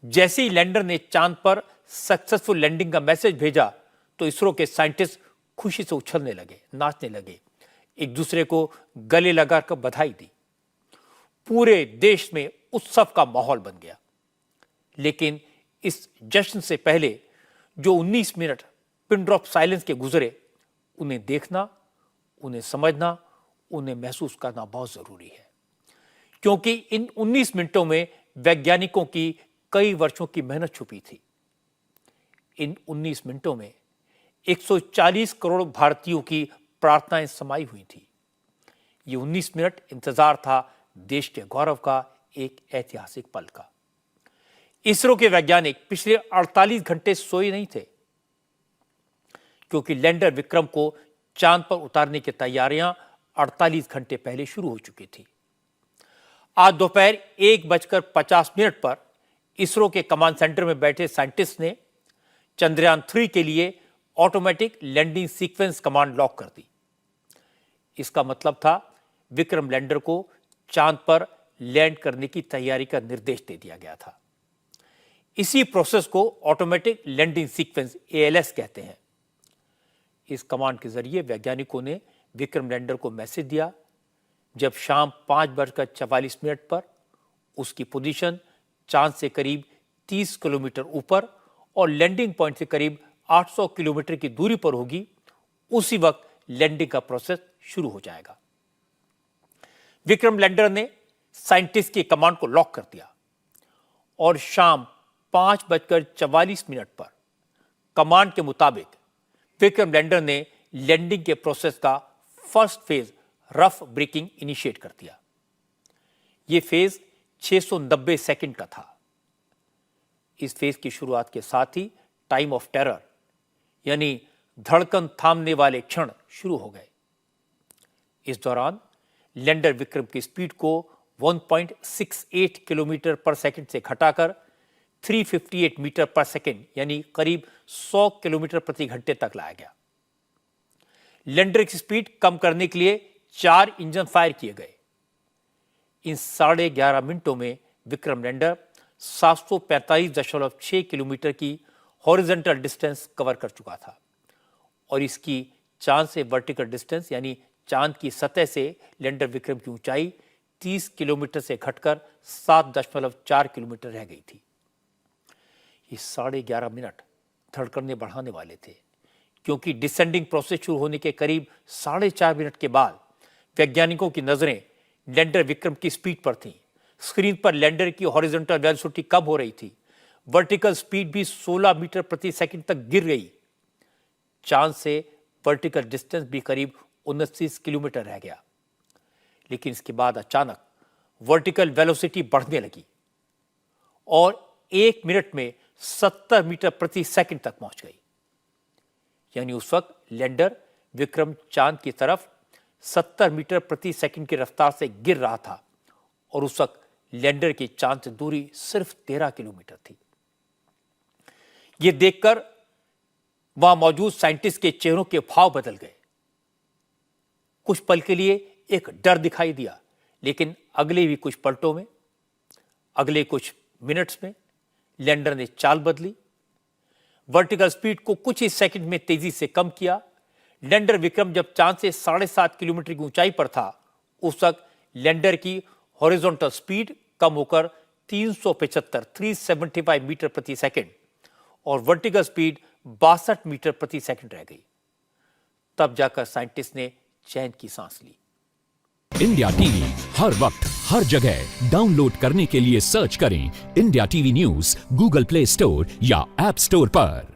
जैसे ही लैंडर ने चांद पर सक्सेसफुल लैंडिंग का मैसेज भेजा तो इसरो के साइंटिस्ट खुशी से उछलने लगे, नाचने लगे, एक दूसरे को गले लगाकर बधाई दी। पूरे देश में उत्सव का माहौल बन गया। लेकिन इस जश्न से पहले जो 19 मिनट पिन ड्रॉप साइलेंस के गुजरे, उन्हें देखना, उन्हें समझना, उन्हें महसूस करना बहुत जरूरी है, क्योंकि इन 19 मिनटों में वैज्ञानिकों की कई वर्षों की मेहनत छुपी थी। इन 19 मिनटों में 140 करोड़ भारतीयों की प्रार्थनाएं समाई हुई थी। ये 19 मिनट इंतजार था देश के गौरव का एक ऐतिहासिक पल का। इसरो के वैज्ञानिक पिछले 48 घंटे सोए नहीं थे, क्योंकि लैंडर विक्रम को चांद पर उतारने की तैयारियां 48 घंटे पहले शुरू हो चुकी थी। आज दोपहर 1:50 पर इसरो के कमांड सेंटर में बैठे साइंटिस्ट ने चंद्रयान 3 के लिए automatic landing sequence command lock कर दी। इसका मतलब था विक्रम लैंडर को चांद पर लैंड करने की तैयारी का निर्देश दे दिया गया था। इसी प्रोसेस को ऑटोमेटिक लैंडिंग सीक्वेंस ALS कहते हैं। इस कमांड के जरिए वैज्ञानिकों ने विक्रम लैंडर को मैसेज दिया जब शाम 5:44 पर उसकी पोजीशन चांद से करीब 30 किलोमीटर ऊपर और लैंडिंग पॉइंट से करीब 800 किलोमीटर की दूरी पर होगी, उसी वक्त लैंडिंग का प्रोसेस शुरू हो जाएगा। विक्रम लैंडर ने साइंटिस्ट की कमांड को लॉक कर दिया और शाम 5:44 पर कमांड के मुताबिक विक्रम लैंडर ने लैंडिंग के प्रोसेस का first phase rough breaking initiate कर दिया। यह फेज 690 सेकंड का था। इस फेज की शुरुआत के साथ ही टाइम ऑफ टेरर यानी धड़कन थामने वाले क्षण शुरू हो गए। इस दौरान लैंडर विक्रम की स्पीड को 1.68 किलोमीटर पर सेकंड से घटाकर 358 मीटर पर सेकंड यानी करीब 100 किलोमीटर प्रति घंटे तक लाया गया। लैंडर की स्पीड कम करने के लिए 4 इंजन फायर किए गए। इन 11.5 मिनटों में विक्रम लैंडर 745.6 किलोमीटर की हॉरिजॉन्टल डिस्टेंस कवर कर चुका था और इसकी चांद से वर्टिकल डिस्टेंस यानी चांद की सतह से लैंडर विक्रम की ऊंचाई 30 किलोमीटर से घटकर 7.4 किलोमीटर रह गई थी। ये 11.5 मिनट धड़कनें बढ़ाने वाले थे, क्योंकि डिसेंडिंग प्रोसेस शुरू होने के करीब 4.5 मिनट के बाद वैज्ञानिकों की नजरें लैंडर विक्रम की स्पीड पर थीं। स्क्रीन पर लैंडर की हॉरिजॉन्टल वेलोसिटी कम हो रही थी। वर्टिकल स्पीड भी 16 मीटर प्रति सेकंड तक गिर गई। चांद से वर्टिकल डिस्टेंस भी करीब 29 किलोमीटर रह गया। लेकिन इसके बाद अचानक वर्टिकल वेलोसिटी बढ़ने लगी और 1 मिनट में 70 मीटर प्रति सेकंड तक पहुंच गई। यानी उस वक्त लैंडर विक्रम चांद की तरफ 70 मीटर प्रति सेकंड की रफ्तार से गिर रहा था और उस वक्त लैंडर की चांद से दूरी सिर्फ 13 किलोमीटर थी। यह देखकर वहां मौजूद साइंटिस्ट के चेहरों के भाव बदल गए। कुछ पल के लिए एक डर दिखाई दिया, लेकिन अगले भी कुछ पलटों में, अगले कुछ मिनट्स में लैंडर ने चाल बदली, वर्टिकल स्पीड को कुछ ही सेकंड में तेजी से कम किया। लैंडर विक्रम जब चांद से 7.5 किलोमीटर की ऊंचाई पर था, उस वक्त लैंडर की हॉरिजॉन्टल स्पीड कम होकर 375 मीटर प्रति सेकंड और वर्टिकल स्पीड 62 मीटर प्रति सेकंड रह गई। तब जाकर साइंटिस्ट ने चैन की सांस ली। इंडिया टीवी हर वक्त हर जगह डाउनलोड करने के लिए सर्च करें India TV news Google play store या ऐप स्टोर पर।